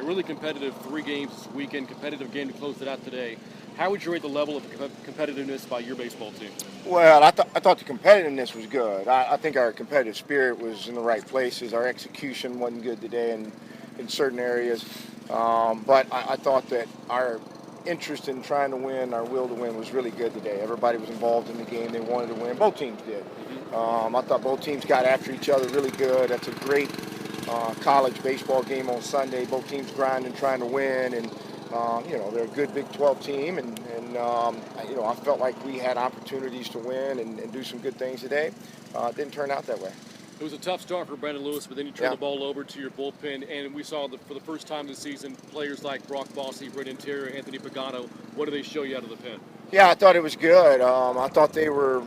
A really competitive 3 games this weekend, competitive game to close it out today. How would you rate the level of competitiveness by your baseball team? Well, I thought the competitiveness was good. I think our competitive spirit was in the right places. Our execution wasn't good today in certain areas. But I thought that our interest in trying to win, our will to win, was really good today. Everybody was involved in the game. They wanted to win. Both teams did. I thought both teams got after each other really good. That's a great college baseball game on Sunday. Both teams grinding, trying to win, and they're a good Big 12 team, and I felt like we had opportunities to win and do some good things today. It didn't turn out that way. It was a tough start for Brandon Lewis, but then you turned the ball over to your bullpen, and we saw for the first time this season players like Brock Bossy, Brendan Terry, Anthony Pagano. What do they show you out of the pen? Yeah, I thought it was good. I thought they were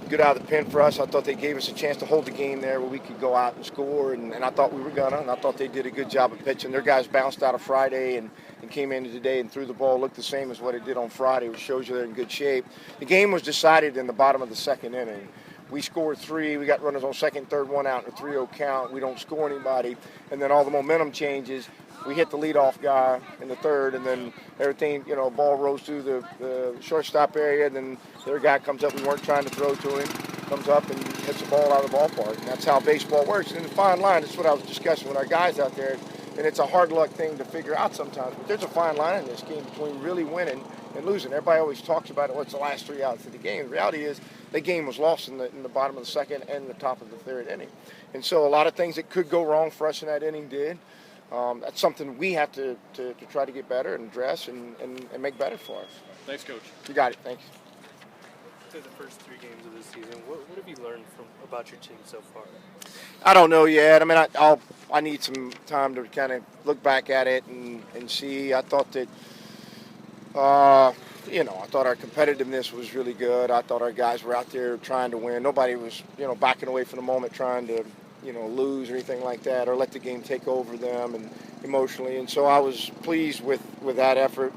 good out of the pen for us. I thought they gave us a chance to hold the game there where we could go out and score, and I thought we were gonna, and I thought they did a good job of pitching. Their guys bounced out of Friday and came into today and threw the ball, looked the same as what it did on Friday, which shows you they're in good shape. The game was decided in the bottom of the second inning. We scored 3, we got runners on second, third, 1 out, and a 3-0 count. We don't score anybody, and then all the momentum changes. We hit the leadoff guy in the third, and then everything, ball rolls through the shortstop area, and then their guy comes up. We weren't trying to throw to him. Comes up and hits the ball out of the ballpark. And that's how baseball works. And it's a fine line. That's what I was discussing with our guys out there. And it's a hard luck thing to figure out sometimes. But there's a fine line in this game between really winning and losing. Everybody always talks about it. What's the last 3 outs of the game? The reality is the game was lost in the bottom of the second and the top of the third inning. And so a lot of things that could go wrong for us in that inning did. That's something we have to try to get better and address and make better for us. Thanks, Coach. You got it. Thanks. To the first 3 games of this season, what have you learned about your team so far? I don't know yet. I mean, I need some time to kind of look back at it and see. I thought that, I thought our competitiveness was really good. I thought our guys were out there trying to win. Nobody was, backing away from the moment trying to, lose or anything like that or let the game take over them and emotionally. And so I was pleased with that effort.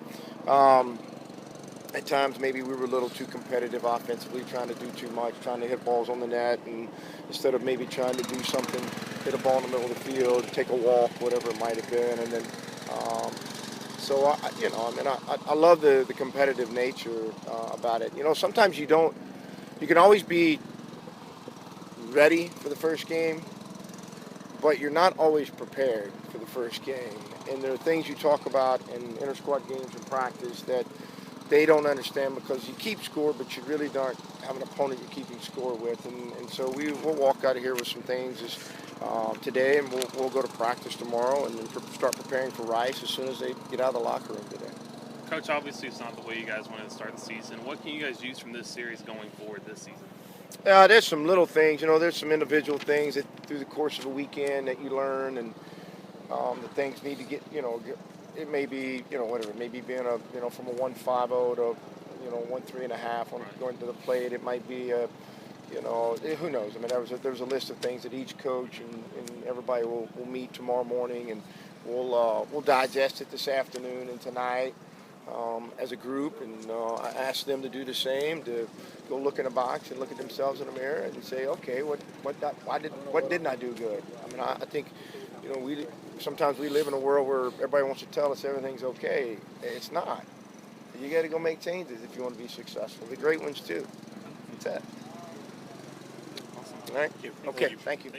At times, maybe we were a little too competitive offensively, trying to do too much, trying to hit balls on the net, and instead of maybe trying to do something, hit a ball in the middle of the field, take a walk, whatever it might have been, and then, I love the competitive nature about it. Sometimes you can always be ready for the first game, but you're not always prepared for the first game. And there are things you talk about in inter-squad games and practice that they don't understand because you keep score, but you really don't have an opponent you're keeping score with. And so we'll walk out of here with some things today, and we'll go to practice tomorrow and then start preparing for Rice as soon as they get out of the locker room today. Coach, obviously it's not the way you guys wanted to start the season. What can you guys use from this series going forward this season? There's some little things. There's some individual things that through the course of a weekend that you learn, and the things need to get, it may be, whatever. It may be being from a 1.50 to, 1.3.5 on going to the plate. It might be who knows? I mean, there was a list of things that each coach and everybody will meet tomorrow morning, and we'll digest it this afternoon and tonight as a group, and I ask them to do the same, to go look in a box and look at themselves in the mirror and say, okay, what didn't I do good? I mean, I think. Sometimes we live in a world where everybody wants to tell us everything's okay. It's not. You got to go make changes if you want to be successful. The great ones too. That's it. Awesome. All right. Thank you. Okay. Thank you.